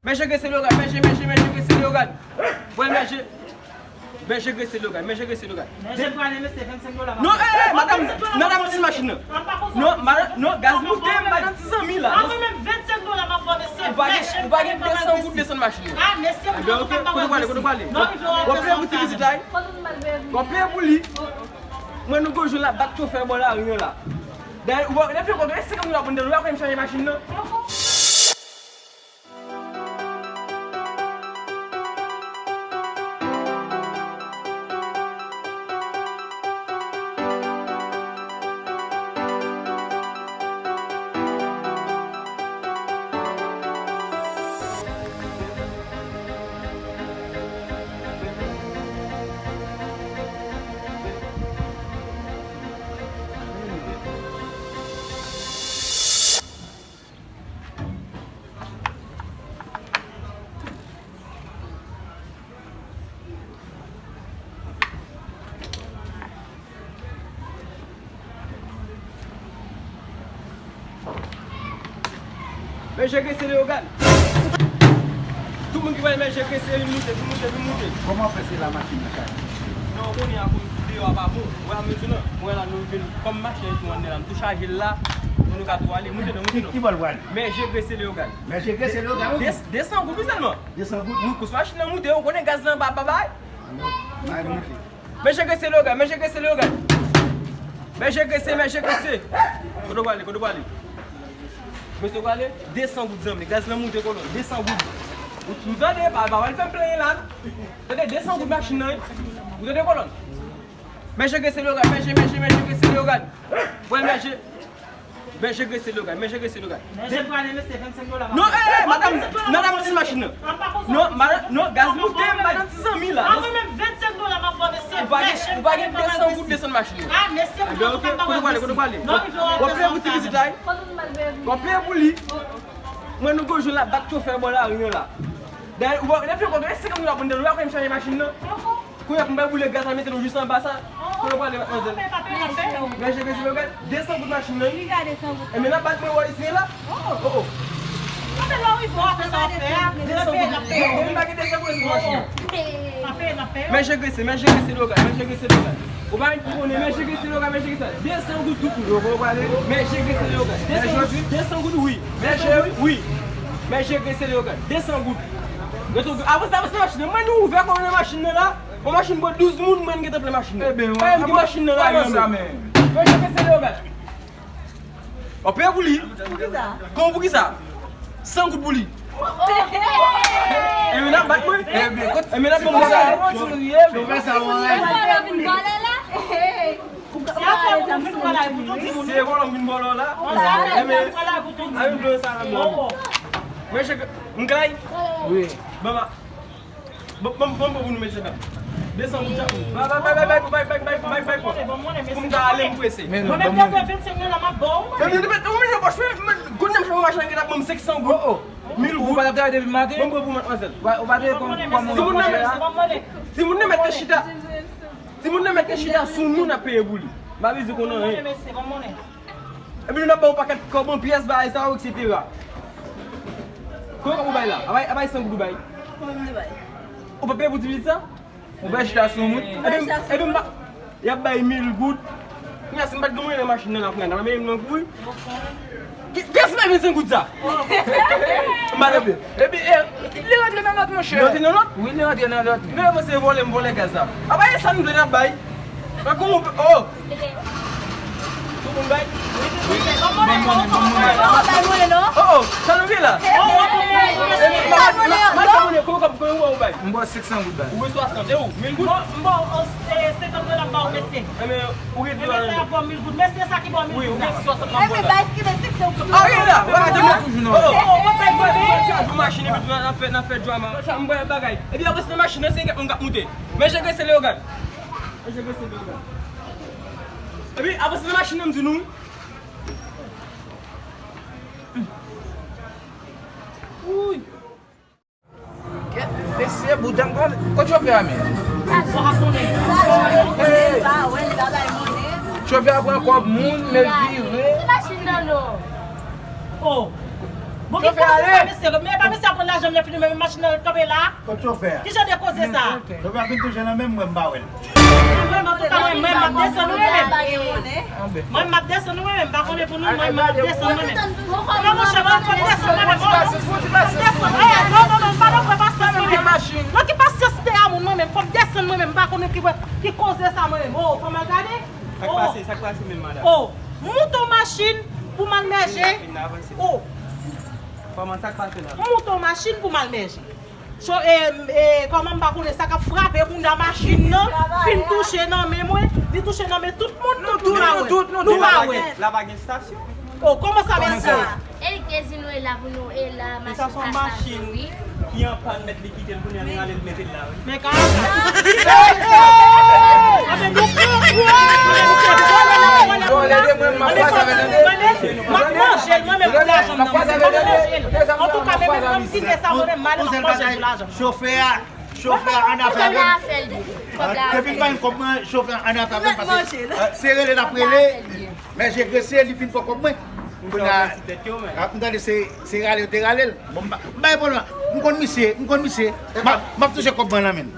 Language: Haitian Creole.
Mexe esse lugar, mexe esse lugar. Vai mexe. Mexe esse lugar, mexe esse lugar. Não, madame, não dá mais machine. Não, gás não tem, mas não precisa mil lá. Vai descer um dessa machine. Ah, nesse é o que quando vale. Vou pegar muito visitar. Vou pegar boli. Mas não gosto lá, bato o ferro lá, rien là. Daí, o ele fez quando esse que não dá para não vai mexer machine não. Mexe esse lugar. Tout le monde qui va mexer esse ele monte. Comment fait la machine là? Non, on est à cause de là-bas. Ouais, maintenant, on est là nous comme machine tout on est là, tout charger là. On nous gâteau aller, monte. Qui va le voir? Mexe esse lugar. Mais j'ai cassé le gars. Descend groupe seulement. Descend groupe. Nous cous machine monte, on connaît gaz là bye. Mexe esse lugar, mexe esse lugar. Mexe. Quando vale. Monsieur Gale, 200 gouttes d'âme, les gaz là monte colonne, 200 gouttes. Vous allez va faire plein là. Vous avez 200 gouttes machine là. Vous avez colonne. Mexe esse lugar, mexe esse lugar. Ouais, mexe esse lugar. Non, madame, non dá mais machine. Non, gaz monte, mais não precisa mil lá. Vai get 200 gouttes dessa machine. Ah, nesse é o que Quando vale. Vou pegar muito visitar. Vou pegar boli. Mas não gosto lá, bato o ferro lá, rien là. Daí, ele fez quando esse que não dá para não vai mexer machine não. Quando eu comprar boli gaz, mettre juste en bas ça. Quando vale, mexe esse lugar, 200 gouttes machine não. E maintenant bato meu olho ici là. Oh. Mexe esse lugar. O vai mexe esse lugar. Desce do tudo, eu vou valer. Mexe esse lugar. Desce do oui. Mexe esse lugar. Desce do. Eu tô você machine, mas não vê como é machine lá. A machine por 12 mundo men que tá pela machine. Vai de machine lá, mexe esse lugar. O pé boli. Como que ça? 100 gouttes boli. Et maintenant, bat-moi. Et maintenant, bon, c'est voilà une bolle là. Mais je m'gaille. Oui. Maman. Bon, vous nous mettez là. Descends vous ça. Bye. Comme ça aller me presser. Mais non. Mais bien 25 000 là ma bon. Mais je pas faire connais pas machin qui a comme 500 gouttes. 1000 vous pas d'ailleurs depuis matin. Bon pour mademoiselle. On va dire comme si vous ne mettez chita. Si vous ne mettez chita sous nous na payer bouli. Ba vise qu'on a rien. Et puis nous n'a pas un paquet comme pièce ba ça etc. Comment vous bail là? Abai 5 gouttes bail. On peut payer pour 10 ça? On va acheter sous nous. Et puis il y a bail 1000 gouttes. Il y a 5 gouttes de la machine là prendre. Mais non couille. Qu'est-ce que 25 gouttes ça? Madame. Et puis il rentre dans notre mon cher. Il rentre? Oui, il rentre dans notre. Mais vous c'est voler gaz ça. Ah bah ça nous donne bail. Mais comment oh. Tout le bail. Oh, ça nous vient là. Comment bail? On boit 600 gouttes bail. Où est 60 et où? 1000 gouttes? Bon, c'est 50 $ par monsieur. Mais où est C'est pour 1000 gouttes. Mais c'est ça qui va 1000 oui, gouttes. où est 60 Eh mais bah est-ce que c'est que c'est ah oui là, voilà toujours non. Oh, machine et puis on a fait drama. Ça me voit bagaille. Et puis après cette machine c'est on va monter. Mais j'ai laissé le gars. Et puis après cette machine me dit nous. Oui. Esse boudin quand tu vas faire mais. Tu vas avoir quoi monde mais vivre. Oh. Bon, qui cause ça, monsieur? Mais pas monsieur prendre l'argent, il a machine tomber là. Quand chauffeur. Qui j'ai causé ça? Je vais venir toujours dans même moi m'bawel. Moi, m'a descendu moi-même. Moi, m'a descendu moi-même. Par contre, pour nous, moi, m'a descendu moi-même. Non, mon cher, moi, descendu moi-même. Non, pas moi-même. Non, qui passe c'était à moi-même. Faut descendre moi-même. Par contre, qui cause ça moi-même. Oh, faut me regarder. Ça passe même madame. Oh, monte machine pour malmerger. Oh, Comment ça passe là? monte machine pour malmerger. So, comment pas connaître ça qui frappe pour la machine non, fin toucher non mais moi, il touche non mais tout le monde tout là. Nous là ouais. La bague station. Oh, comment ça va ça? Et casino est là pour nous et la machine. Ça sont machines qui en panne mettre l'équité pour nous aller le mettre là. Mais quand avec nous en tout cas, même si c'est ça, Chauffeur en affaire. Depuis pas comme chauffeur en affaire parce que c'est les d'après mais j'ai graissé les films comme moi. C'est râler. Bon bah bon, on connaît monsieur, m'a touché comme moi là même.